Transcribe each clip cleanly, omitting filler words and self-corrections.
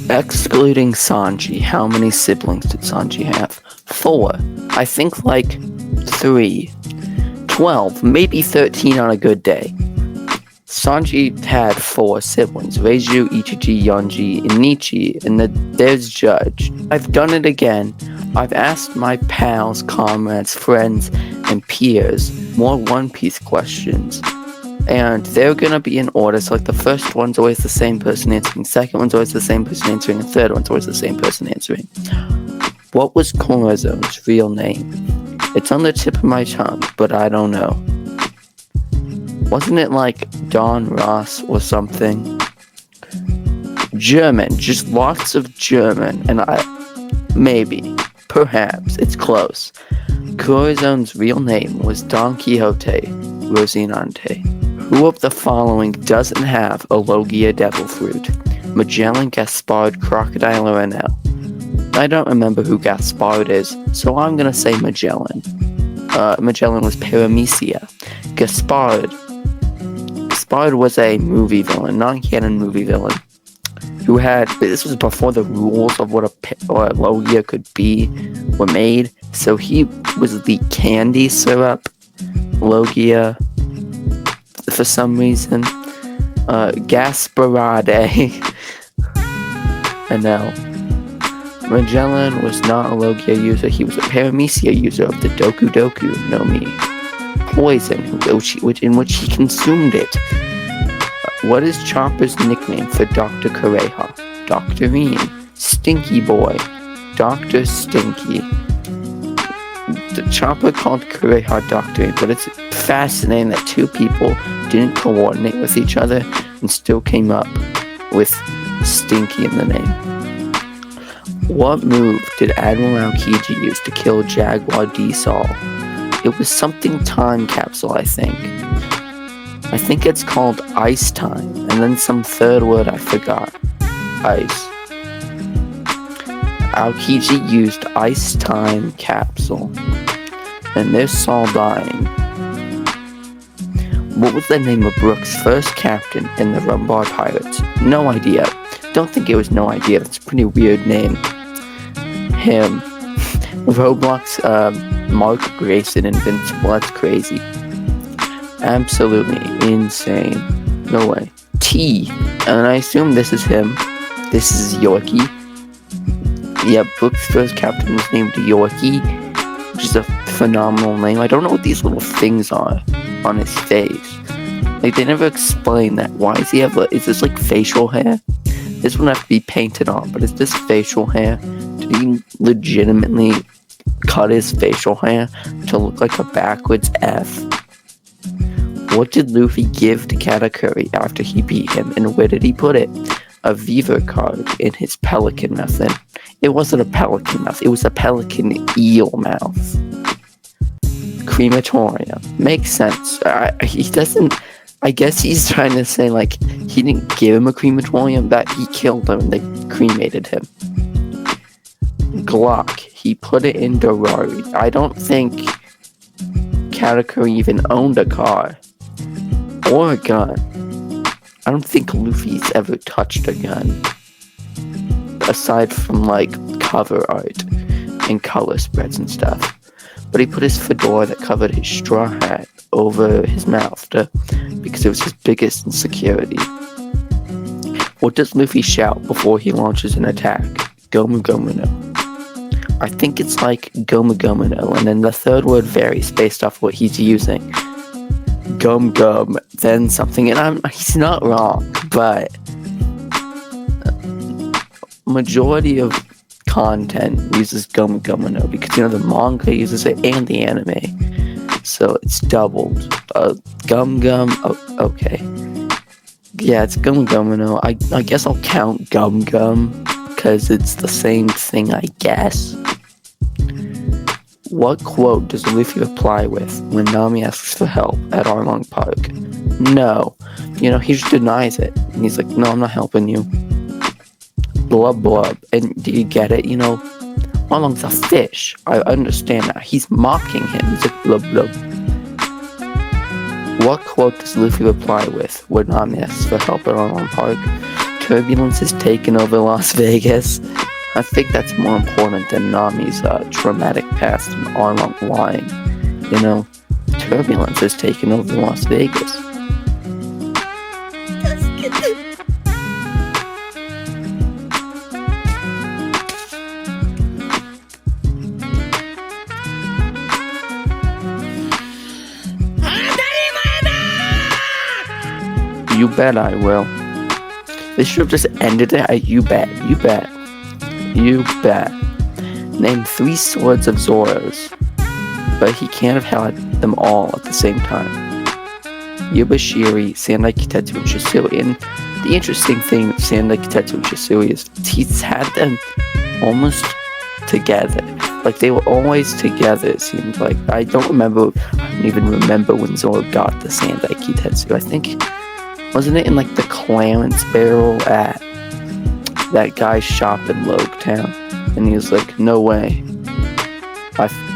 Excluding Sanji, how many siblings did Sanji have? 4. I think like 3. 12, maybe 13 on a good day. Sanji had 4 siblings, Reiju, Ichiji, Yonji, and Nichi, and there's Judge. I've done it again. I've asked my pals, comrades, friends, and peers more One Piece questions. And they're gonna be in order, so like the first one's always the same person answering, second one's always the same person answering, and third one's always the same person answering. What was Corazone's real name? It's on the tip of my tongue, but I don't know. Wasn't it like Don Ross or something? German, just lots of German, and maybe, perhaps, it's close. Corazone's real name was Don Quixote Rocinante. Who of the following doesn't have a Logia Devil Fruit? Magellan, Gaspard, Crocodile, or Enel? I don't remember who Gaspard is, so I'm gonna say Magellan. Magellan was Paramecia. Gaspard was a movie villain, non-canon movie villain, who had, this was before the rules of what a Logia could be were made, so he was the candy syrup Logia for some reason. Gasparade. And now, Magellan was not a Logia user, he was a Paramecia user of the Doku Doku no Mi. Poison, in which he consumed it. What is Chopper's nickname for Dr. Kureha? Doctorine. Stinky Boy. Dr. Stinky. The Chopper called Kureha Doctorine, but it's fascinating that two people didn't coordinate with each other and still came up with Stinky in the name. What move did Admiral Aokiji use to kill Jaguar D-Sol? It was something time capsule, I think. I think it's called Ice Time, and then some third word I forgot. Ice. Aokiji used Ice Time capsule, and there's Sol dying. What was the name of Brook's first captain in the Rumbar Pirates? No idea. Don't think it was no idea. That's a pretty weird name. Him. Roblox, Mark Grayson, Invincible. That's crazy. Absolutely insane. No way. T. And I assume this is him. This is Yorkie. Yeah, Brook's first captain was named Yorkie, which is a phenomenal name. I don't know what these little things are on his face. Like, they never explain that. Why does he have, is this like facial hair? This wouldn't have to be painted on, but is this facial hair? Did he legitimately cut his facial hair to look like a backwards F? What did Luffy give to Katakuri after he beat him, and where did he put it? A Viva card in his pelican mouth. It wasn't a pelican mouth, it was a pelican eel mouth. Crematorium. Makes sense. He doesn't, I guess he's trying to say, like, he didn't give him a crematorium, that he killed him and they cremated him. Glock. He put it in Dorari. I don't think Katakuri even owned a car. Or a gun. I don't think Luffy's ever touched a gun. Aside from, like, cover art and color spreads and stuff. But he put his fedora that covered his straw hat over his mouth because it was his biggest insecurity. What does Luffy shout before he launches an attack? Gomu Gomu no. I think it's like Gomu Gomu no, and then the third word varies based off what he's using. Gum gum, then something, and he's not wrong, but majority of content uses Gum Gum no because, you know, the manga uses it and the anime, so it's doubled. Gum Gum, okay, yeah, it's Gum Gum no. I guess I'll count Gum Gum because it's the same thing, I guess. What quote does Luffy reply with when Nami asks for help at Arlong Park? No. You know, he just denies it. And he's like, no, I'm not helping you. Blub blub. And do you get it? You know, Arlong's a fish. I understand that. He's mocking him. He's like, blub blub. What quote does Luffy reply with when Nami asks for help at Arlong Park? turbulence has taken over Las Vegas. I think that's more important than Nami's traumatic past and Arlong lying. You know, turbulence has taken over Las Vegas. You bet I will. They should have just ended it at you bet. You bet. You bet. Name 3 swords of Zoro's, but he can't have had them all at the same time. Yubashiri, Sandai Kitetsu, and Shisui. And the interesting thing with Sandai Kitetsu and Shisui is he's had them almost together. Like, they were always together, it seemed like. I don't even remember when Zoro got the Sandai Kitetsu. I think, wasn't it in like the Clarence barrel at that guy's shop in Logetown? And he was like, no way.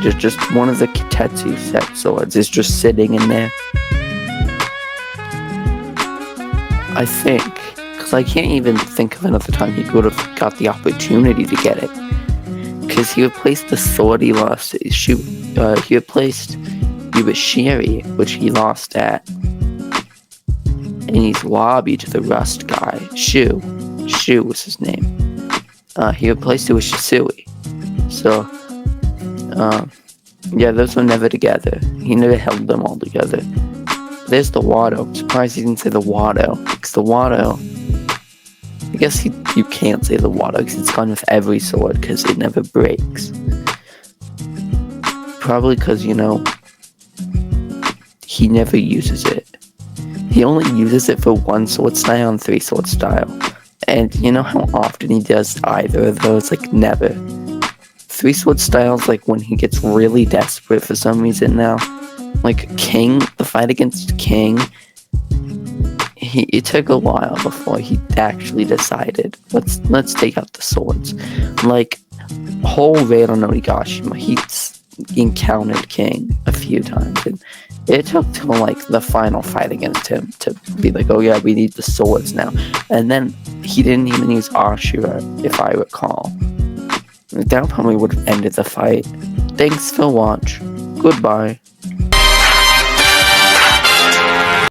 Just one of the Kitetsu set swords is just sitting in there. I think, because I can't even think of another time he could have got the opportunity to get it. Because he replaced the sword he lost. He replaced Yubashiri, which he lost at. And he's lobbied the Rust guy. Shu was his name. He replaced it with Shisui. So, yeah, those were never together. He never held them all together. There's the Wado. I'm surprised he didn't say the Wado. Because the Wado, I guess you can't say the Wado because it's gone with every sword because it never breaks. Probably because, he never uses it. He only uses it for 1 sword style and 3 sword style. And you know how often he does either of those? Like, never. 3 sword styles, like, when he gets really desperate for some reason now. Like, King, the fight against King, it took a while before he actually decided, let's take out the swords. Like, whole raid on Onigashima, he's encountered King a few times, and it took till like the final fight against him to be like, oh yeah, we need the swords now. And then he didn't even use Ashura, if I recall. That probably would have ended the fight. Thanks for watch. Goodbye.